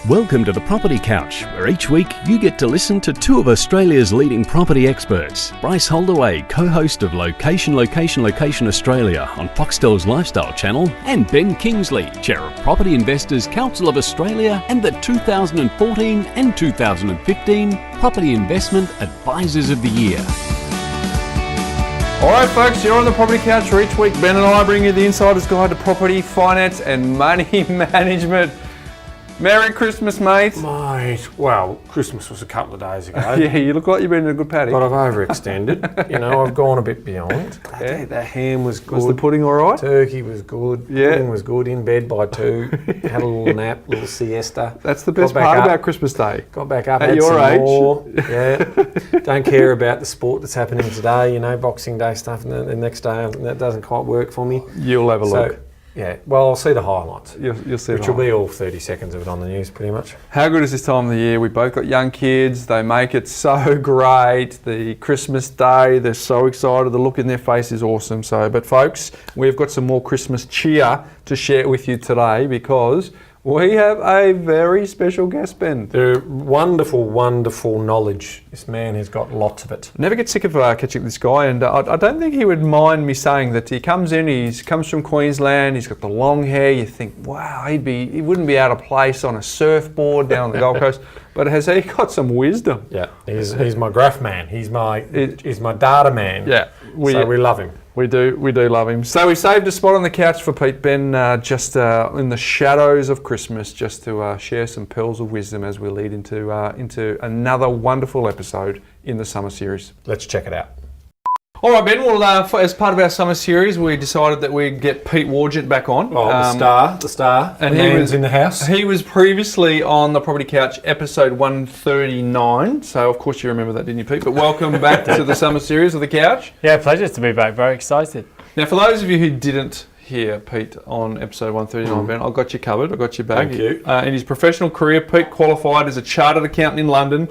Welcome to the Property Couch, where each week you get to listen to two of Australia's leading property experts. Bryce Holdaway, co-host of Location Australia on Foxtel's Lifestyle Channel, and Ben Kingsley, chair of Property Investors Council of Australia and the 2014 and 2015 Property Investment Advisors of the Year. All right, folks, you're on the Property Couch, where each week Ben and I bring you the insider's guide to property, finance and money management. Merry Christmas, mate. Mate, well, Christmas was a couple of days ago. Yeah, you look like you've been in a good paddock. But I've overextended. I've gone a bit beyond. Yeah. The ham was good. Was the pudding all right? Turkey was good. Yeah. Pudding was good. In bed by 2. Had a little nap, little siesta. That's the best part about Christmas Day. Got back up at had your some age. More. Yeah. Don't care about the sport that's happening today. Boxing Day stuff. And the next day, that doesn't quite work for me. You'll have a look. Yeah, well, I'll see the highlights. You'll see which will be all 30 seconds of it on the news, pretty much. How good is this time of the year? We both got young kids. They make it so great. The Christmas Day, they're so excited. The look in their face is awesome. But folks, we've got some more Christmas cheer to share with you today, because we have a very special guest, Ben. They're wonderful, wonderful knowledge. This man has got lots of it. Never get sick of catching up with this guy, and I don't think he would mind me saying that he comes in, he comes from Queensland, he's got the long hair. You think, wow, he wouldn't be out of place on a surfboard down on the Gold Coast, but has he got some wisdom? Yeah, he's my graph man. He's my data man. Yeah, we love him. We do love him. So we saved a spot on the couch for Pete, Ben, just in the shadows of Christmas, just to share some pearls of wisdom as we lead into another wonderful episode in the summer series. Let's check it out. All right, Ben. Well, as part of our summer series, we decided that we'd get Pete Wargent back on. Oh, the star, and he was in the house. He was previously on the Property Couch, episode 139. So, of course, you remember that, didn't you, Pete? But welcome back to the summer series of the Couch. Yeah, pleasure to be back. Very excited. Now, for those of you who didn't hear Pete on episode 139, Ben, I got you covered. I got you back. Thank you. In his professional career, Pete qualified as a chartered accountant in London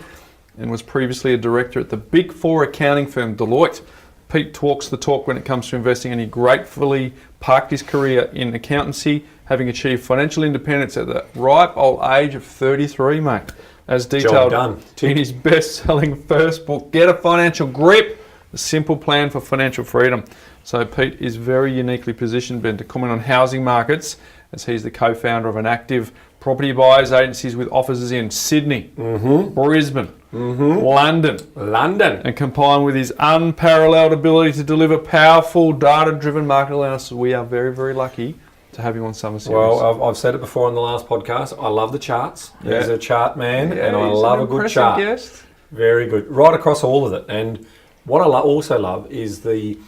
and was previously a director at the Big Four accounting firm Deloitte. Pete talks the talk when it comes to investing, and he gratefully parked his career in accountancy, having achieved financial independence at the ripe old age of 33, mate. As detailed in his best-selling first book, Get a Financial Grip, The Simple Plan for Financial Freedom. So Pete is very uniquely positioned, Ben, to comment on housing markets, as he's the co-founder of an active property buyers agencies with offices in Sydney, Brisbane, London, and combined with his unparalleled ability to deliver powerful, data-driven market analysis, we are very, very lucky to have you on Summer Series. Well, I've said it before on the last podcast. I love the charts. Yeah. He's a chart man, and I he's love an a good impressive chart. guest. Very good, right across all of it. And what I also love is the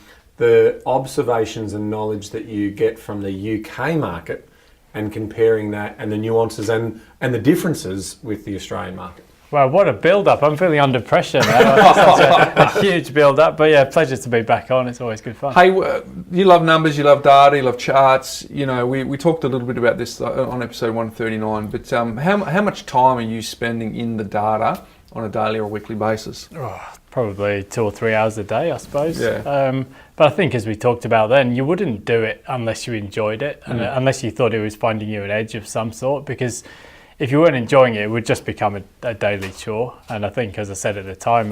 observations and knowledge that you get from the UK market, and comparing that and the nuances and the differences with the Australian market. Well, what a build-up. I'm feeling under pressure now. Such a huge build-up. But yeah, pleasure to be back on. It's always good fun. Hey, you love numbers, you love data, you love charts. We talked a little bit about this on episode 139, but how much time are you spending in the data on a daily or weekly basis? Probably 2 or 3 hours a day, I suppose. Yeah. But I think, as we talked about then, you wouldn't do it unless you enjoyed it, and unless you thought it was finding you an edge of some sort, because if you weren't enjoying it, it would just become a daily chore. And I think, as I said at the time,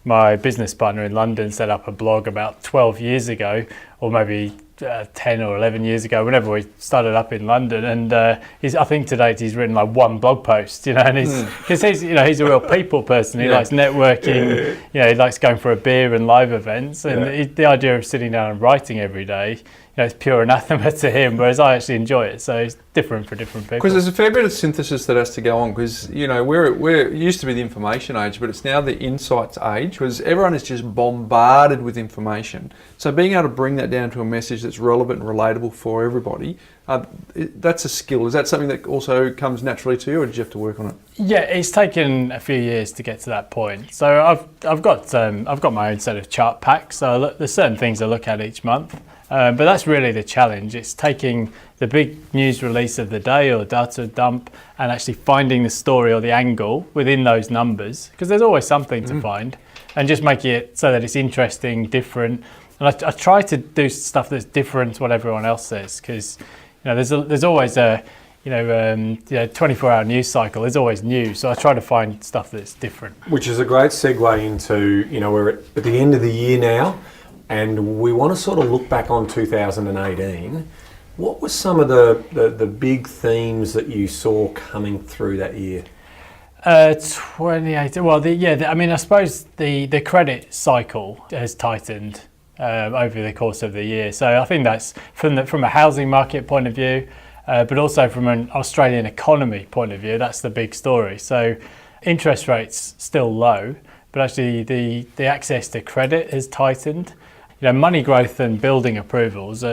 my business partner in London set up a blog about 12 years ago, or maybe 10 or 11 years ago, whenever we started up in London, and I think to date he's written like one blog post, and because he's a real people person. He likes networking, he likes going for a beer and live events, and the idea of sitting down and writing every day, it's pure anathema to him, whereas I actually enjoy it. So it's different for different people. Because there's a fair bit of synthesis that has to go on, because we're used to be the information age, but it's now the insights age, because everyone is just bombarded with information. So being able to bring that down to a message that's relevant and relatable for everybody, that's a skill. Is that something that also comes naturally to you, or did you have to work on it? Yeah, it's taken a few years to get to that point. So I've got my own set of chart packs. So there's certain things I look at each month. But that's really the challenge. It's taking the big news release of the day or data dump and actually finding the story or the angle within those numbers, because there's always something to find, and just making it so that it's interesting, different. And I try to do stuff that's different to what everyone else says, because there's always a 24-hour news cycle is always new. So I try to find stuff that's different. Which is a great segue into, we're at the end of the year now, and we want to sort of look back on 2018. What were some of the big themes that you saw coming through that year? 2018. Well, I suppose the credit cycle has tightened over the course of the year. So I think that's from a housing market point of view, but also from an Australian economy point of view. That's the big story. So interest rates still low, but actually the access to credit has tightened. Money growth and building approvals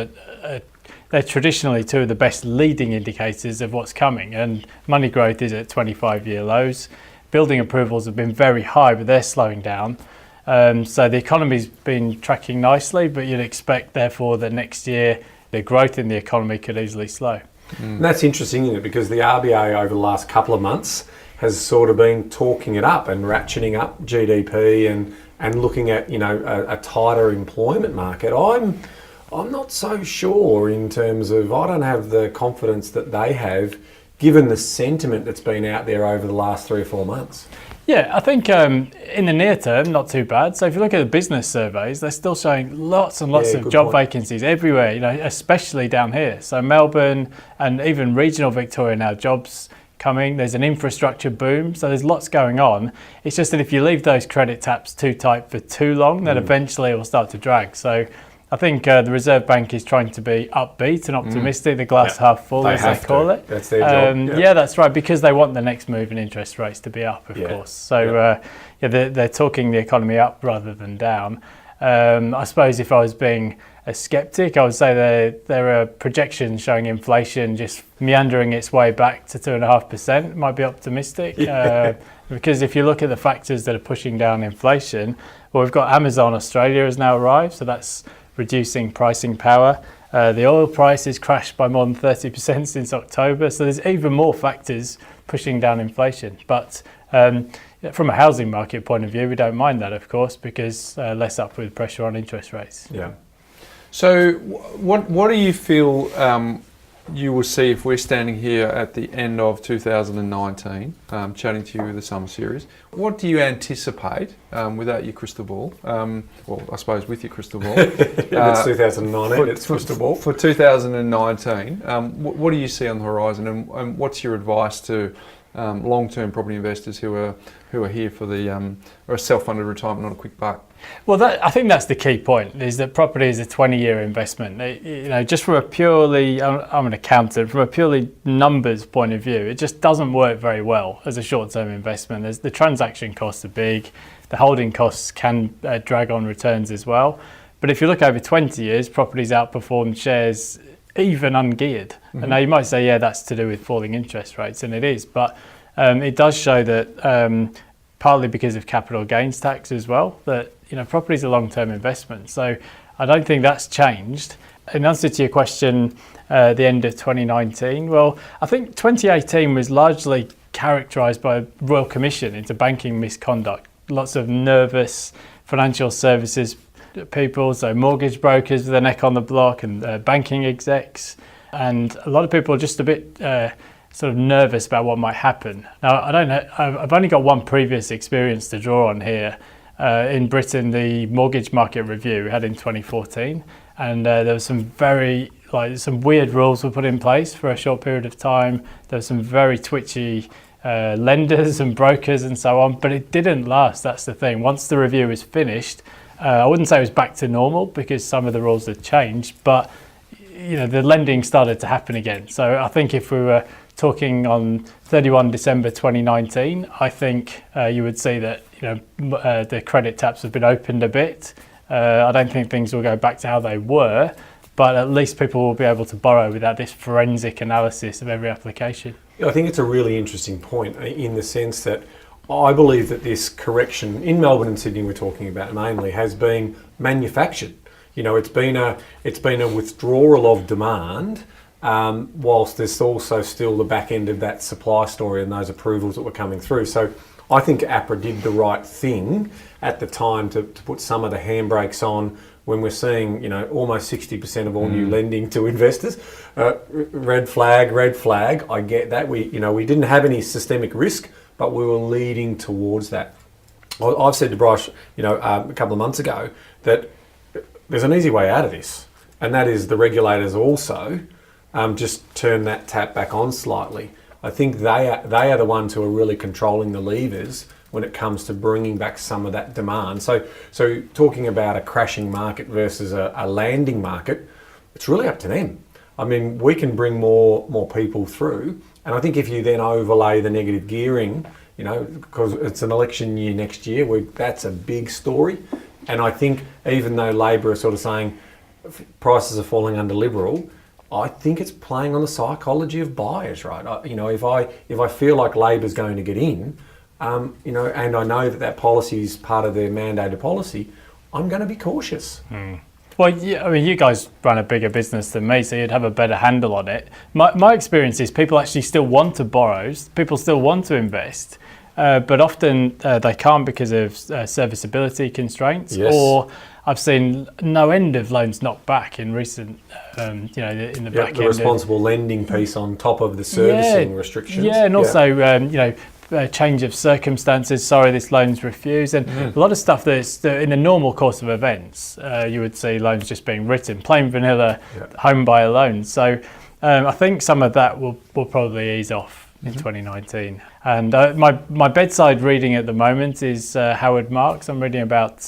they're traditionally two of the best leading indicators of what's coming, and money growth is at 25-year lows. Building approvals have been very high, but they're slowing down. So the economy's been tracking nicely, but you'd expect, therefore, that next year the growth in the economy could easily slow. And that's interesting, isn't it? Because the RBA over the last couple of months has sort of been talking it up and ratcheting up GDP and looking at a tighter employment market. I'm not so sure in terms of, I don't have the confidence that they have, given the sentiment that's been out there over the last 3 or 4 months. Yeah, I think in the near term, not too bad. So if you look at the business surveys, they're still showing lots and lots of job vacancies everywhere, especially down here. So Melbourne and even regional Victoria now, jobs coming. There's an infrastructure boom, so there's lots going on. It's just that if you leave those credit taps too tight for too long, then eventually it will start to drag. So I think the Reserve Bank is trying to be upbeat and optimistic, the glass half full, as they call it. That's their job. Yeah, that's right, because they want the next move in interest rates to be up, of course. So they're talking the economy up rather than down. I suppose if I was being a skeptic, I would say there are projections showing inflation just meandering its way back to 2.5%. Might be optimistic. Because if you look at the factors that are pushing down inflation, well, we've got Amazon Australia has now arrived, so that's reducing pricing power. The oil price has crashed by more than 30% since October, so there's even more factors pushing down inflation. But from a housing market point of view, we don't mind that, of course, because less upward pressure on interest rates. Yeah. So what do you feel you will see if we're standing here at the end of 2019, chatting to you with the Summer Series? What do you anticipate, without your crystal ball, well, I suppose with your crystal ball? It's 2019, it's crystal ball. For 2019, what do you see on the horizon, and what's your advice to long-term property investors who are here for a self-funded retirement, not a quick buck? Well, I think that's the key point, is that property is a 20-year investment. Just from a purely, I'm an accountant, from a purely numbers point of view, it just doesn't work very well as a short-term investment. The transaction costs are big, the holding costs can drag on returns as well. But if you look over 20 years, property's outperformed shares even ungeared. And now you might say, yeah, that's to do with falling interest rates, and it is. But it does show that partly because of capital gains tax as well, that property is a long-term investment. So I don't think that's changed. In answer to your question, the end of 2019, well, I think 2018 was largely characterised by a Royal Commission into banking misconduct. Lots of nervous financial services people, so mortgage brokers with their neck on the block, and banking execs, and a lot of people are just a bit sort of nervous about what might happen. Now, I don't know, I've only got one previous experience to draw on here. In Britain, the mortgage market review we had in 2014, and there was some some weird rules were put in place for a short period of time. There were some very twitchy lenders and brokers and so on, but it didn't last. That's the thing. Once the review was finished, I wouldn't say it was back to normal because some of the rules had changed, but the lending started to happen again. So I think if we were talking on 31 December 2019, I think you would see that the credit taps have been opened a bit. I don't think things will go back to how they were, but at least people will be able to borrow without this forensic analysis of every application. I think it's a really interesting point in the sense that I believe that this correction in Melbourne and Sydney we're talking about mainly has been manufactured. It's been a withdrawal of demand, whilst there's also still the back end of that supply story and those approvals that were coming through. So I think APRA did the right thing at the time to put some of the handbrakes on when we're seeing, you know, almost 60% of all new lending to investors. Red flag. I get that. We didn't have any systemic risk, but we were leading towards that. I've said to Bryce, a couple of months ago, that there's an easy way out of this, and that is the regulators also just turn that tap back on slightly. I think they are the ones who are really controlling the levers when it comes to bringing back some of that demand. So talking about a crashing market versus a landing market, it's really up to them. I mean, we can bring more people through, and I think if you then overlay the negative gearing, because it's an election year next year, that's a big story. And I think even though Labor are sort of saying prices are falling under Liberal, I think it's playing on the psychology of buyers, right? If I feel like Labor's going to get in, and I know that policy is part of their mandated policy, I'm going to be cautious. Well, yeah, I mean, you guys run a bigger business than me, so you'd have a better handle on it. My experience is people actually still want to borrow, people still want to invest, but often they can't because of serviceability constraints, yes. Or I've seen no end of loans knocked back in recent, in the back end. The responsible lending piece on top of the servicing restrictions. Yeah, and also, change of circumstances, sorry, this loan's refused, and a lot of stuff that's in the normal course of events, you would see loans just being written, plain vanilla home buyer loans. So I think some of that will probably ease off in 2019. And my bedside reading at the moment is Howard Marks. I'm reading about,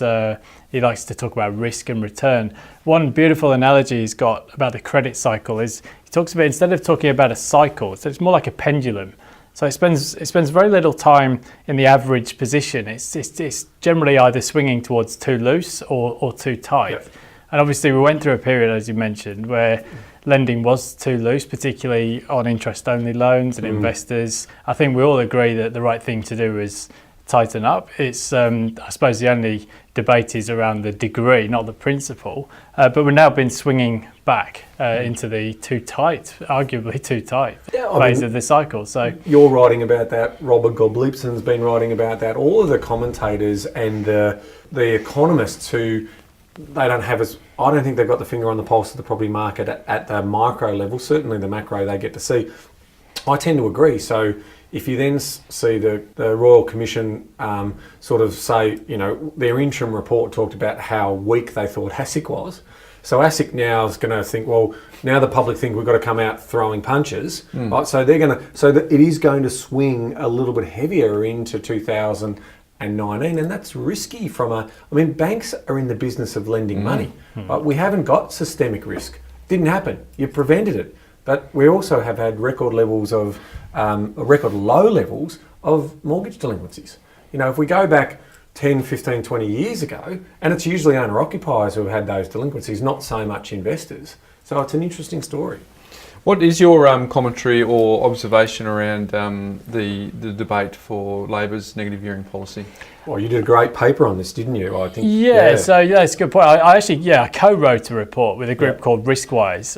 he likes to talk about risk and return. One beautiful analogy he's got about the credit cycle is, he talks about, instead of talking about a cycle, so it's more like a pendulum. So it spends very little time in the average position. It's generally either swinging towards too loose or too tight. Yep. And obviously we went through a period, as you mentioned, where lending was too loose, particularly on interest-only loans and investors. I think we all agree that the right thing to do is tighten up. It's, I suppose, the only debate is around the degree, not the principle. But we've now been swinging back into the too tight, arguably too tight phase of the cycle. So you're writing about that. Robert Goblipson's been writing about that. All of the commentators and the economists who I don't think they've got the finger on the pulse of the property market at the micro level. Certainly the macro they get to see. I tend to agree. So if you then see the Royal Commission sort of say, their interim report talked about how weak they thought ASIC was. So ASIC now is going to think, well, now the public think we've got to come out throwing punches. Right? So that it is going to swing a little bit heavier into 2019, and that's risky banks are in the business of lending money. But we haven't got systemic risk. Didn't happen. You prevented it. But we also have had record low levels of mortgage delinquencies. If we go back 10, 15, 20 years ago, and it's usually owner-occupiers who have had those delinquencies, not so much investors. So it's an interesting story. What is your commentary or observation around the debate for Labor's negative gearing policy? Well, you did a great paper on this, didn't you? I think. Yeah. So it's a good point. I co-wrote a report with a group called Riskwise.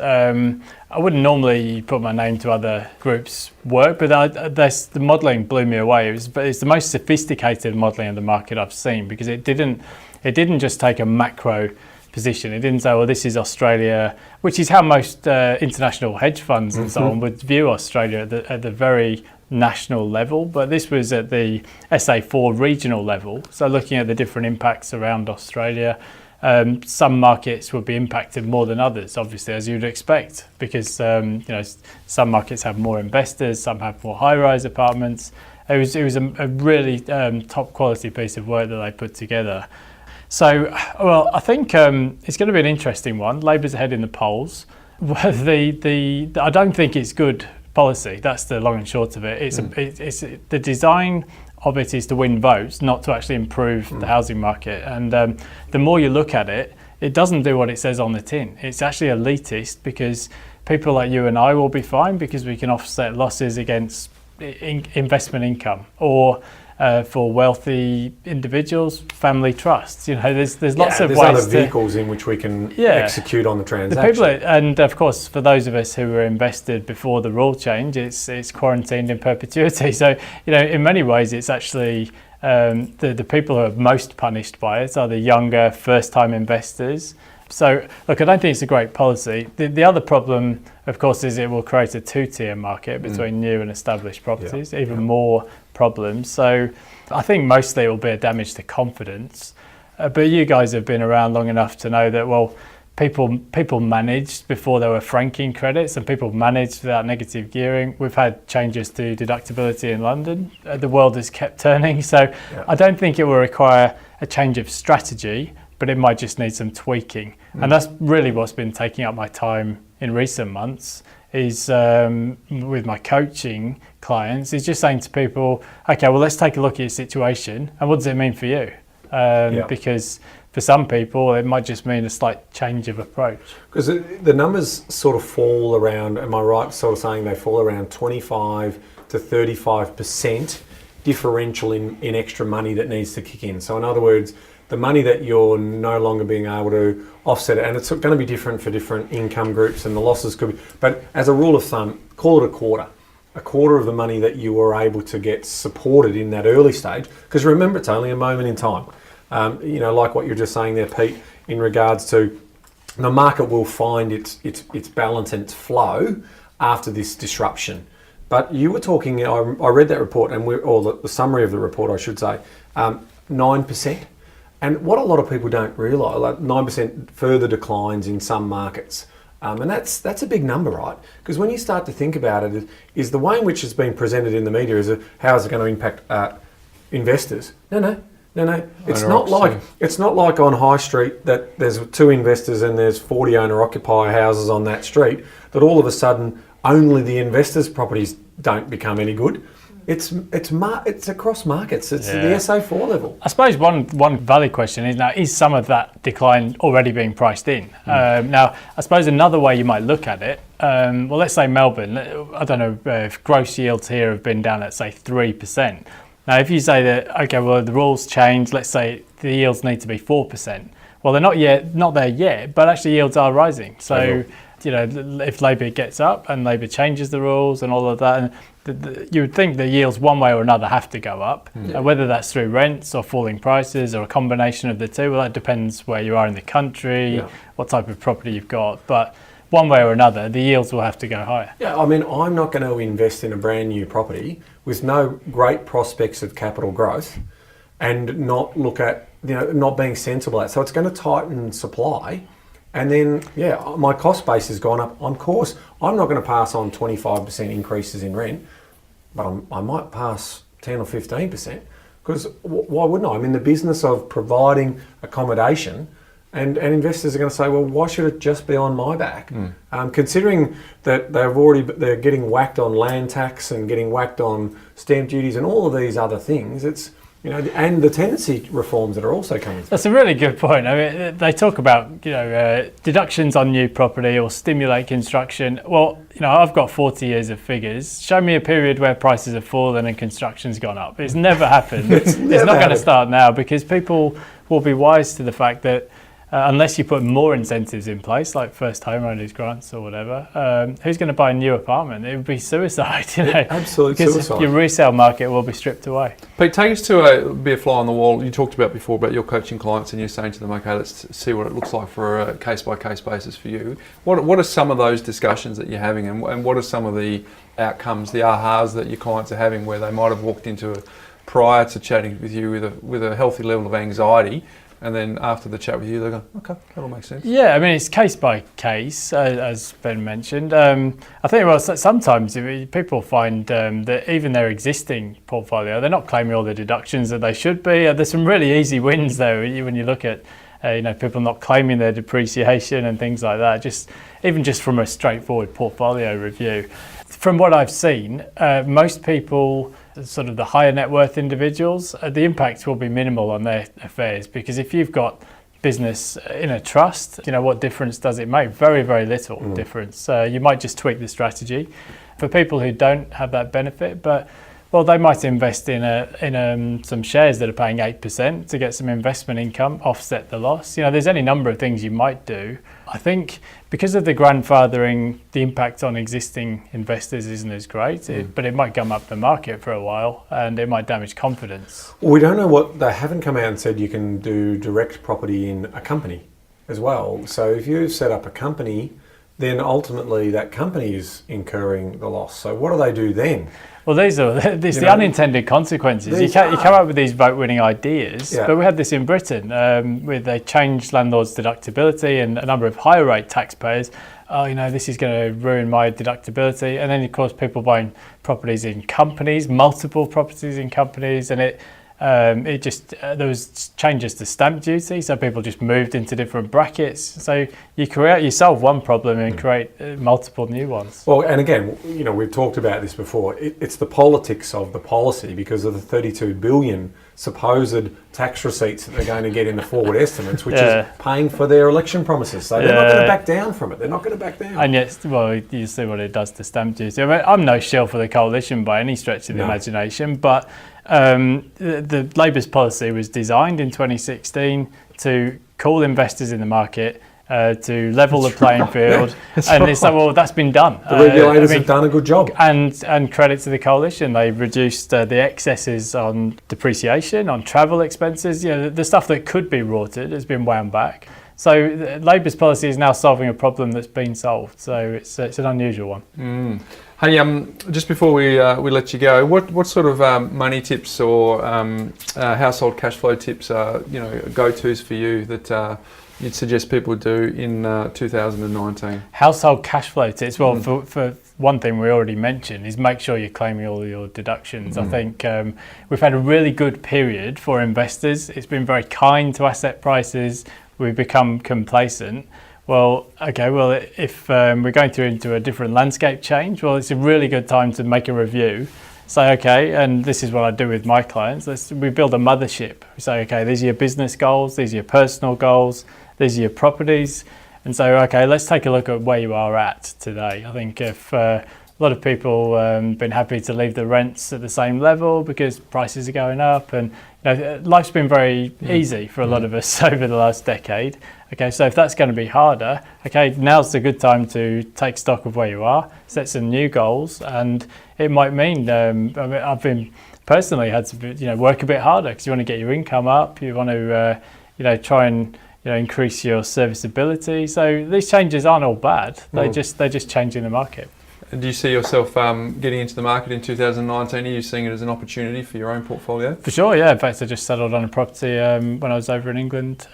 I wouldn't normally put my name to other groups' work, but the modelling blew me away. It's the most sophisticated modelling of the market I've seen, because it didn't just take a macro position. It didn't say, well, this is Australia, which is how most international hedge funds and so on would view Australia at the very national level. But this was at the SA4 regional level. So looking at the different impacts around Australia, some markets would be impacted more than others, obviously, as you'd expect, because some markets have more investors, some have more high-rise apartments. It was a really top quality piece of work that they put together. So, well, I think it's going to be an interesting one. Labor's ahead in the polls. I don't think it's good policy. That's the long and short of it. It's the design of it is to win votes, not to actually improve the housing market. And the more you look at it, it doesn't do what it says on the tin. It's actually elitist, because people like you and I will be fine because we can offset losses against investment income, or for wealthy individuals, family trusts. There's lots of ways. There's other vehicles in which we can execute on the transaction. And of course, for those of us who were invested before the rule change, it's quarantined in perpetuity. So in many ways, it's actually The people who are most punished by it are the younger first-time investors. So, look, I don't think it's a great policy. The other problem, of course, is it will create a two-tier market between new and established properties, even more problems. So I think mostly it will be a damage to confidence. But you guys have been around long enough to know that, well, people managed before there were franking credits, and people managed without negative gearing. We've had changes to deductibility in London. The world has kept turning. So I don't think it will require a change of strategy, but it might just need some tweaking. And that's really what's been taking up my time in recent months, is with my coaching clients, is just saying to people, okay, well, let's take a look at your situation and what does it mean for you? Because for some people, it might just mean a slight change of approach. Because the numbers sort of fall around, am I right sort of saying they fall around 25 to 35% differential in extra money that needs to kick in? So in other words, the money that you're no longer being able to offset it, and it's going to be different for different income groups, and the losses could be, but as a rule of thumb, call it a quarter of the money that you were able to get supported in that early stage, because remember, it's only a moment in time. Like what you're just saying there, Pete, in regards to the market will find its balance and its flow after this disruption. But you were talking, I read that report, or the summary of the report, I should say, 9%. And what a lot of people don't realise, like 9% further declines in some markets. And that's a big number, right? Because when you start to think about it, is the way in which it's been presented in the media is how is it going to impact investors? No. It's not like on High Street that there's 2 investors and there's 40 owner-occupier houses on that street, that all of a sudden only the investors' properties don't become any good. It's across markets. It's the SA4 level. I suppose one valid question is, now, is some of that decline already being priced in? Now, I suppose another way you might look at it, well, let's say Melbourne, I don't know if gross yields here have been down at, say, 3%. Now, if you say that, okay, well, the rules change, let's say the yields need to be 4%. Well, they're not there yet, but actually yields are rising. So, if Labor gets up and Labor changes the rules and all of that, and you would think the yields one way or another have to go up, whether that's through rents or falling prices or a combination of the two. Well, that depends where you are in the country, what type of property you've got. But one way or another, the yields will have to go higher. Yeah, I mean, I'm not going to invest in a brand new property with no great prospects of capital growth and not look at, not being sensible at. So it's going to tighten supply. And then, my cost base has gone up. Of course, I'm not going to pass on 25% increases in rent, but I might pass 10 or 15%, because why wouldn't I? I'm in the business of providing accommodation, and investors are going to say, well, why should it just be on my back? Considering that they're getting whacked on land tax and getting whacked on stamp duties and all of these other things, it's, and the tenancy reforms that are also coming through. That's a really good point. I mean, they talk about, deductions on new property or stimulate construction. Well, I've got 40 years of figures. Show me a period where prices have fallen and construction's gone up. It's never happened. It's not going to start now, because people will be wise to the fact that unless you put more incentives in place, like first homeowners grants or whatever, who's going to buy a new apartment? It would be suicide, Absolute because suicide. Your resale market will be stripped away. Pete, take us to be a fly on the wall. You talked about before about your coaching clients, and you're saying to them, okay, let's see what it looks like for a case-by-case basis for you. What are some of those discussions that you're having, and what are some of the outcomes, the ahas that your clients are having, where they might have walked into prior to chatting with you with a healthy level of anxiety, and then after the chat with you, they go, okay, that all makes sense. Yeah, I mean, it's case by case, as Ben mentioned. I think, sometimes people find that even their existing portfolio, they're not claiming all the deductions that they should be. There's some really easy wins, though, when you look at people not claiming their depreciation and things like that, even just from a straightforward portfolio review. From what I've seen, most people, sort of the higher net worth individuals, the impact will be minimal on their affairs, because if you've got business in a trust, what difference does it make? Very, very little difference. You might just tweak the strategy. For people who don't have that benefit, but Well, they might invest in some shares that are paying 8% to get some investment income, offset the loss. There's any number of things you might do. I think because of the grandfathering, the impact on existing investors isn't as great, but it might gum up the market for a while and it might damage confidence. Well, we don't know they haven't come out and said you can do direct property in a company as well. So if you set up a company, then ultimately that company is incurring the loss. So what do they do then? Well, these are the unintended consequences. You come up with these vote-winning ideas, but we had this in Britain with they changed landlords' deductibility and a number of higher rate taxpayers. This is going to ruin my deductibility. And then, of course, people buying properties in companies, multiple properties in companies, and there was changes to stamp duty, so people just moved into different brackets. So you solve one problem and create multiple new ones. Well, and again, we've talked about this before. It's the politics of the policy because of the 32 billion supposed tax receipts that they're going to get in the forward estimates, which is paying for their election promises. So they're not going to back down from it. They're not going to back down. And yet, well, you see what it does to stamp duty. I mean, I'm no shill for the coalition by any stretch of the imagination, but the Labour's policy was designed in 2016 to call investors in the market, to level the playing field, and they said, well, that's been done. The regulators have done a good job. And credit to the coalition, they've reduced the excesses on depreciation, on travel expenses. The stuff that could be rorted has been wound back. So Labour's policy is now solving a problem that's been solved. So it's an unusual one. Hey, just before we let you go, what sort of money tips or household cash flow tips are go-tos for you that you'd suggest people do in 2019? Household cash flow tips. Well, for one thing we already mentioned is make sure you're claiming all your deductions. I think we've had a really good period for investors. It's been very kind to asset prices. We've become complacent. Well, if we're going through into a different landscape change, well, it's a really good time to make a review. Say, and this is what I do with my clients. We build a mothership. We say, these are your business goals, these are your personal goals, these are your properties. And so, let's take a look at where you are at today. I think if a lot of people been happy to leave the rents at the same level because prices are going up, and life's been very easy for a lot of us over the last decade. So if that's going to be harder, now's a good time to take stock of where you are, set some new goals, and it might mean I've been personally had to work a bit harder because you want to get your income up, you want to try and increase your serviceability. So these changes aren't all bad. They're just changing the market. And do you see yourself getting into the market in 2019? Are you seeing it as an opportunity for your own portfolio? For sure, yeah. In fact, I just settled on a property when I was over in England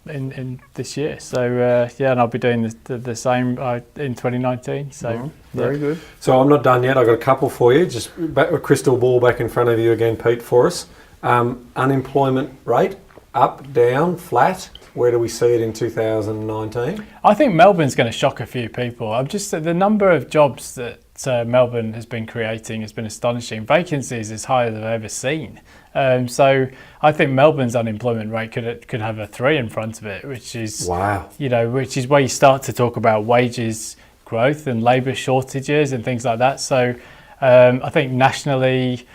in this year. So and I'll be doing the same in 2019. So very good. So I'm not done yet. I've got a couple for you. Just a crystal ball back in front of you again, Pete, for us. Unemployment rate, up, down, flat. Where do we see it in 2019? I think Melbourne's going to shock a few people. The number of jobs that Melbourne has been creating has been astonishing. Vacancies as high as I've ever seen. So I think Melbourne's unemployment rate could have a 3 in front of it, which is which is where you start to talk about wages growth and labour shortages and things like that. So I think nationally,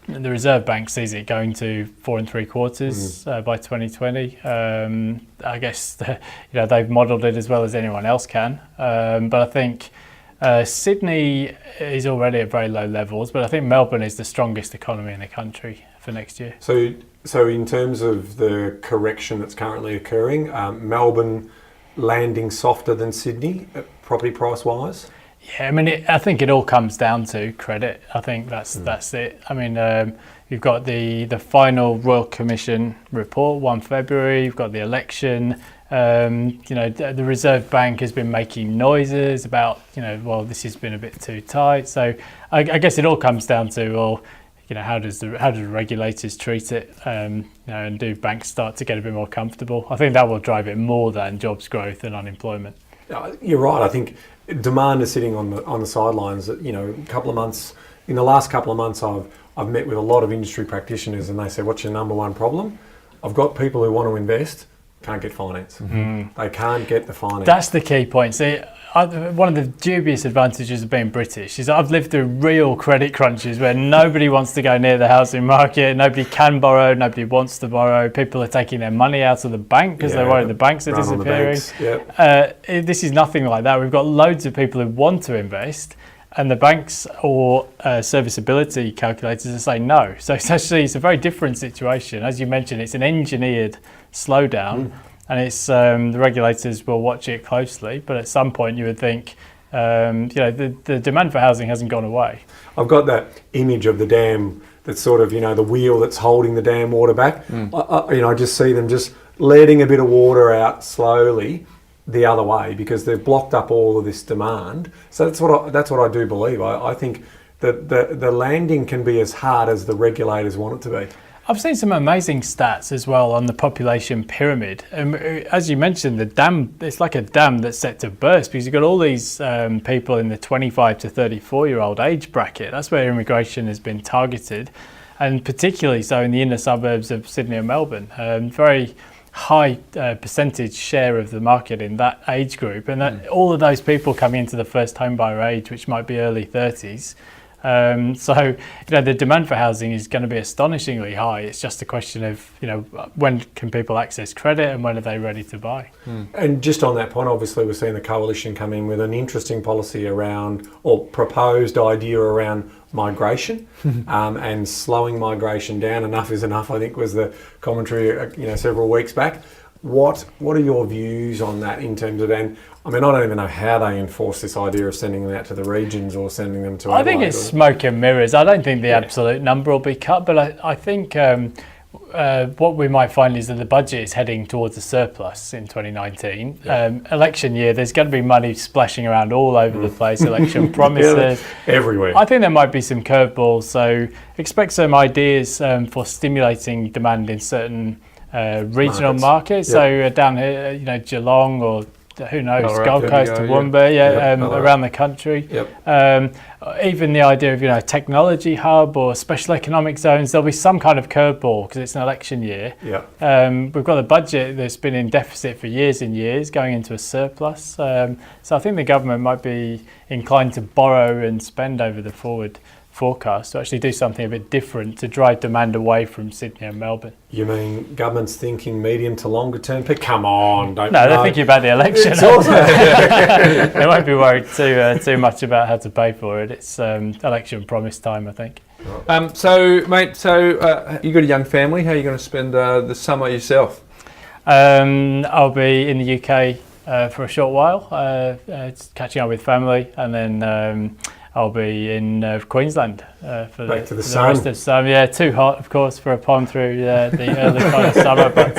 the Reserve Bank sees it going to 4 3/4 by 2020. I guess they've modelled it as well as anyone else can. But I think Sydney is already at very low levels. But I think Melbourne is the strongest economy in the country for next year. So in terms of the correction that's currently occurring, Melbourne landing softer than Sydney, property price wise. Yeah, I mean, I think it all comes down to credit. I think that's it. I mean, you've got the final Royal Commission report, 1 February. You've got the election. The Reserve Bank has been making noises about, this has been a bit too tight. So I guess it all comes down to, how do the regulators treat it? And do banks start to get a bit more comfortable? I think that will drive it more than jobs growth and unemployment. You're right. I think demand is sitting on the sidelines. In the last couple of months, I've met with a lot of industry practitioners, and they say, "What's your number one problem?" I've got people who want to invest, can't get finance. They can't get the finance. That's the key point. See, one of the dubious advantages of being British is I've lived through real credit crunches where nobody wants to go near the housing market, nobody can borrow, nobody wants to borrow, people are taking their money out of the bank because they're worried the banks are disappearing. This is nothing like that. We've got loads of people who want to invest, and the banks or serviceability calculators are saying no. So it's a very different situation. As you mentioned, it's an engineered slowdown, and it's the regulators will watch it closely. But at some point, you would think, the demand for housing hasn't gone away. I've got that image of the dam that's sort of, the wheel that's holding the dam water back. I just see them just letting a bit of water out slowly the other way because they've blocked up all of this demand. So that's what I do believe. I think that the landing can be as hard as the regulators want it to be. I've seen some amazing stats as well on the population pyramid. As you mentioned, the dam, it's like a dam that's set to burst because you've got all these people in the 25 to 34-year-old age bracket. That's where immigration has been targeted, and particularly so in the inner suburbs of Sydney and Melbourne. Very high percentage share of the market in that age group, and that all of those people coming into the first home buyer age, which might be early 30s. The demand for housing is going to be astonishingly high. It's just a question of, when can people access credit and when are they ready to buy? And just on that point, obviously we're seeing the coalition come in with an interesting policy around, or proposed idea around migration and slowing migration down. Enough is enough, I think, was the commentary several weeks back. What are your views on that in terms of, and I mean, I don't even know how they enforce this idea of sending them out to the regions or sending them to I think it's smoke and mirrors. I don't think the absolute number will be cut, but I think what we might find is that the budget is heading towards a surplus in 2019. Election year, there's going to be money splashing around all over the place, election promises. Everywhere. I think there might be some curveballs, so expect some ideas for stimulating demand in certain regional markets. So down here, Geelong or who knows, Gold Coast, Toowoomba, around the country. Even the idea of, a technology hub or special economic zones, there'll be some kind of curveball because it's an election year. We've got a budget that's been in deficit for years and years, going into a surplus. So I think the government might be inclined to borrow and spend over the forward forecast to actually do something a bit different to drive demand away from Sydney and Melbourne. You mean government's thinking medium to longer term? Come on, don't. No, they're thinking about the election. They won't be worried too much about how to pay for it. It's election promise time, I think. So you got a young family. How are you going to spend the summer yourself? I'll be in the UK for a short while, catching up with family, and then I'll be in Queensland for Back to the rest of the summer. Yeah, too hot, of course, for a pond through the early part of summer, but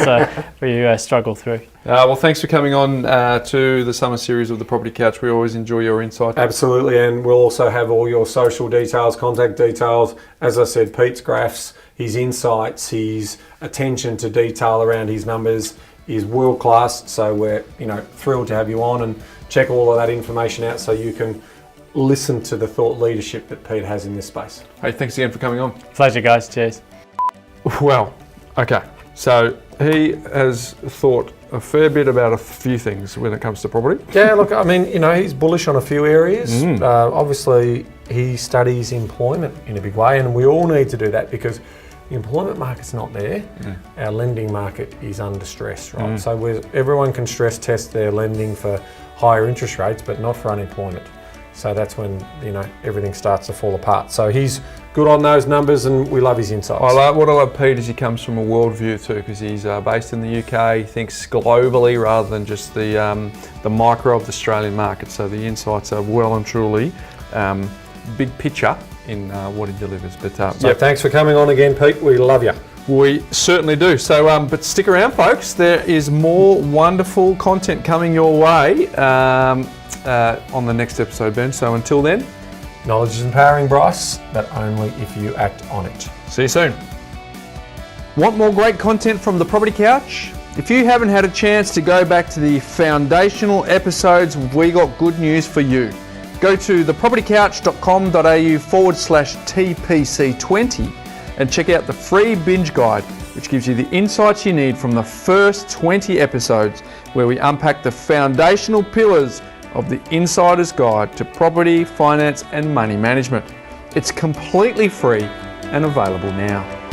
we struggle through. Well, thanks for coming on to the summer series of the Property Couch. We always enjoy your insight. Absolutely, and we'll also have all your social details, contact details. As I said, Pete's graphs, his insights, his attention to detail around his numbers is world class. So we're thrilled to have you on and check all of that information out so you can listen to the thought leadership that Pete has in this space. Hey, thanks again for coming on. Pleasure, guys. Cheers. Well, okay. So he has thought a fair bit about a few things when it comes to property. Yeah, look, I mean, he's bullish on a few areas. Obviously, he studies employment in a big way, and we all need to do that because the employment market's not there. Our lending market is under stress, right? So everyone can stress test their lending for higher interest rates, but not for unemployment. So that's when, everything starts to fall apart. So he's good on those numbers and we love his insights. What I love Pete is he comes from a worldview too, because he's based in the UK, he thinks globally rather than just the micro of the Australian market. So the insights are well and truly big picture in what he delivers. But thanks for coming on again, Pete. We love you. We certainly do. So, but stick around, folks. There is more wonderful content coming your way on the next episode, Ben. So until then, knowledge is empowering, Bryce, but only if you act on it. See you soon. Want more great content from the Property Couch? If you haven't had a chance to go back to the foundational episodes, we got good news for you. Go to thepropertycouch.com.au/TPC20 and check out the free binge guide, which gives you the insights you need from the first 20 episodes, where we unpack the foundational pillars of the Insider's Guide to Property, Finance and Money Management. It's completely free and available now.